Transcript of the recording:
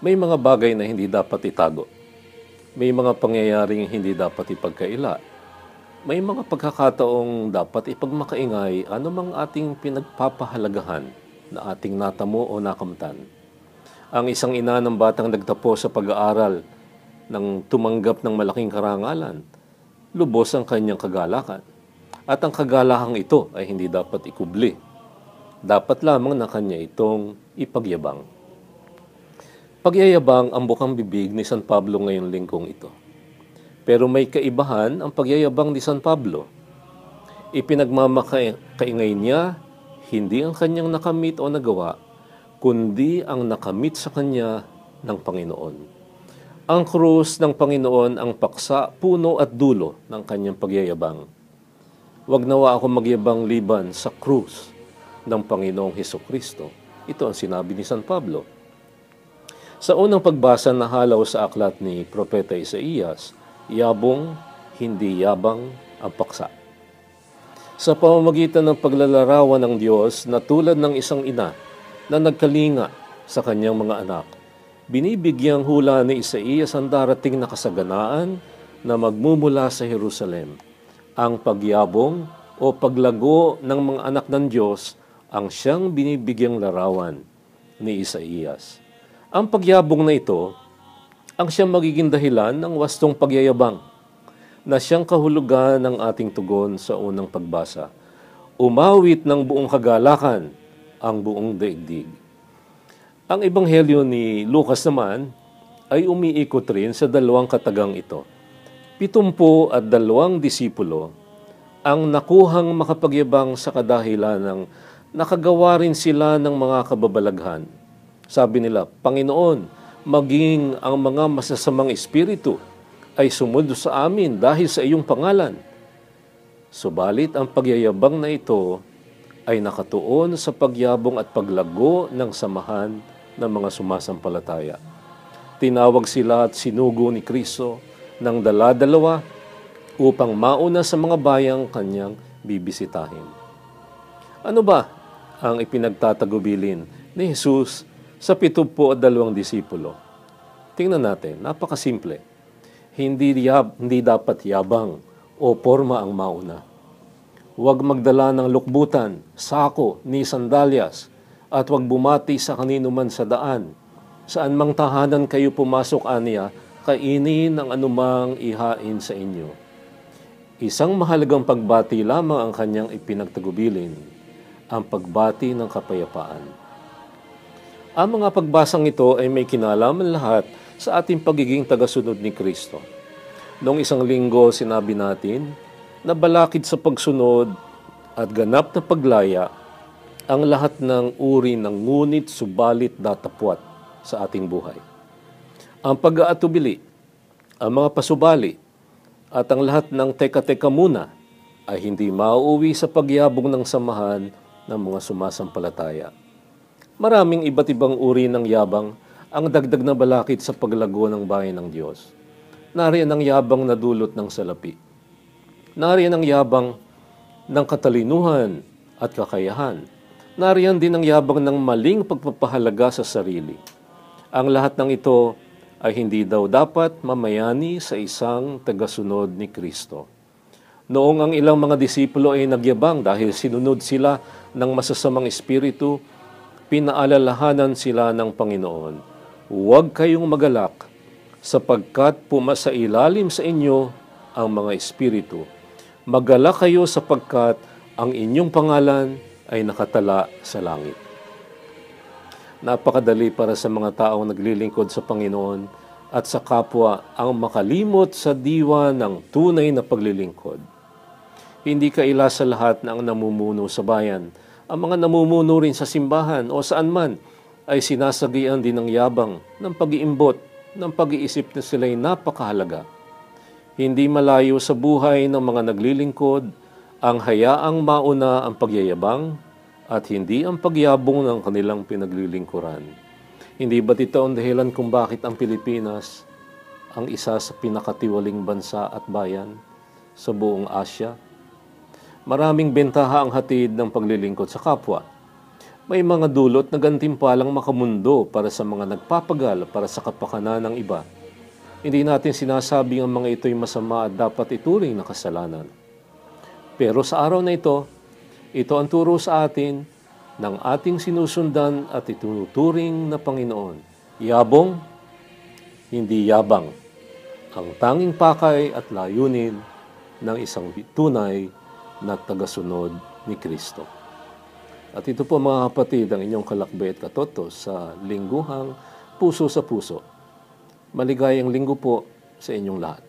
May mga bagay na hindi dapat itago. May mga pangyayaring hindi dapat ipagkaila. May mga pagkakataong dapat ipagmakaingay anumang ating pinagpapahalagahan na ating natamo o nakamtan. Ang isang ina ng batang nagtapos sa pag-aaral nang tumanggap ng malaking karangalan, lubos ang kanyang kagalakan. At ang kagalakang ito ay hindi dapat ikubli. Dapat lamang na kanya itong ipagyabang. Pagyayabang ang bukang bibig ni San Pablo ngayong linggong ito. Pero may kaibahan ang pagyayabang ni San Pablo. Ipinagmamakaingay niya hindi ang kanyang nakamit o nagawa, kundi ang nakamit sa kanya ng Panginoon. Ang krus ng Panginoon ang paksa, puno at dulo ng kanyang pagyayabang. Huwag nawa ako magyabang liban sa krus ng Panginoong Hesukristo. Ito ang sinabi ni San Pablo. Sa unang pagbasa na halaw sa aklat ni Propeta Isaías, yabong, hindi yabang ang paksa. Sa pamamagitan ng paglalarawan ng Diyos na tulad ng isang ina na nagkalinga sa kanyang mga anak, binibigyang hula ni Isaías ang darating na kasaganaan na magmumula sa Jerusalem. Ang pagyabong o paglago ng mga anak ng Diyos ang siyang binibigyang larawan ni Isaías. Ang pagyabong na ito ang siyang magiging dahilan ng wastong pagyayabang na siyang kahulugan ng ating tugon sa unang pagbasa. Umawit ng buong kagalakan ang buong daigdig. Ang ebanghelyo ni Lucas naman ay umiikot rin sa dalawang katagang ito. 72 disipulo ang nakuhang makapagyabang sa kadahilan ng nakagawa rin sila ng mga kababalaghan. Sabi nila, Panginoon, maging ang mga masasamang espiritu ay sumunod sa amin dahil sa iyong pangalan. Subalit ang pagyayabang na ito ay nakatuon sa pagyabong at paglago ng samahan ng mga sumasampalataya. Tinawag sila at sinugo ni Kristo ng dala-dalawa upang mauna sa mga bayang kanyang bibisitahin. Ano ba ang ipinagtatagubilin ni Jesus sa 72 disipulo? Tingnan natin, napakasimple. Hindi dapat yabang o porma ang mauna. Huwag magdala ng lukbutan, sako, ni sandalyas, at huwag bumati sa kanino man sa daan. Saan mang tahanan kayo pumasok aniya, kainin ang anumang ihain sa inyo. Isang mahalagang pagbati lamang ang kanyang ipinagtagubilin, ang pagbati ng kapayapaan. Ang mga pagbasang ito ay may kinalaman lahat sa ating pagiging tagasunod ni Kristo. Noong isang linggo, sinabi natin na balakid sa pagsunod at ganap na paglaya ang lahat ng uri ng ngunit subalit datapwat sa ating buhay. Ang pag-aatubili, ang mga pasubali, at ang lahat ng teka-teka muna ay hindi mauuwi sa pagyabong ng samahan ng mga sumasampalataya. Maraming iba't ibang uri ng yabang ang dagdag na balakid sa paglago ng bayan ng Diyos. Nariyan ang yabang na dulot ng salapi. Nariyan ang yabang ng katalinuhan at kakayahan. Nariyan din ang yabang ng maling pagpapahalaga sa sarili. Ang lahat ng ito ay hindi daw dapat mamayani sa isang tagasunod ni Kristo. Noong ang ilang mga disipulo ay nagyabang dahil sinunod sila ng masasamang espiritu, pinaalalahanan sila ng Panginoon, huwag kayong magalak sapagkat pumasa ilalim sa inyo ang mga espiritu. Magalak kayo sapagkat ang inyong pangalan ay nakatala sa langit. Napakadali para sa mga taong naglilingkod sa Panginoon at sa kapwa ang makalimot sa diwa ng tunay na paglilingkod. Hindi kaila sa lahat na ang namumuno sa bayan. Ang mga namumuno rin sa simbahan o saan man ay sinasagian din ng yabang, ng pag-iimbot, ng pag-iisip na sila'y napakahalaga. Hindi malayo sa buhay ng mga naglilingkod ang hayaang mauna ang pagyayabang at hindi ang pagyabong ng kanilang pinaglilingkuran. Hindi ba't ito ang dahilan kung bakit ang Pilipinas ang isa sa pinakatiwaling bansa at bayan sa buong Asya? Maraming bentaha ang hatid ng paglilingkod sa kapwa. May mga dulot na gantimpalang makamundo para sa mga nagpapagal para sa kapakanan ng iba. Hindi natin sinasabing ang mga ito'y masama at dapat ituring na kasalanan. Pero sa araw na ito ang turo sa atin ng ating sinusundan at ituturing na Panginoon. Yabong, hindi yabang. Ang tanging pakay at layunin ng isang tunay na tagasunod ni Kristo. At ito po mga kapatid, ang inyong kalakbay at katoto sa lingguhang Puso sa Puso. Maligayang linggo po sa inyong lahat.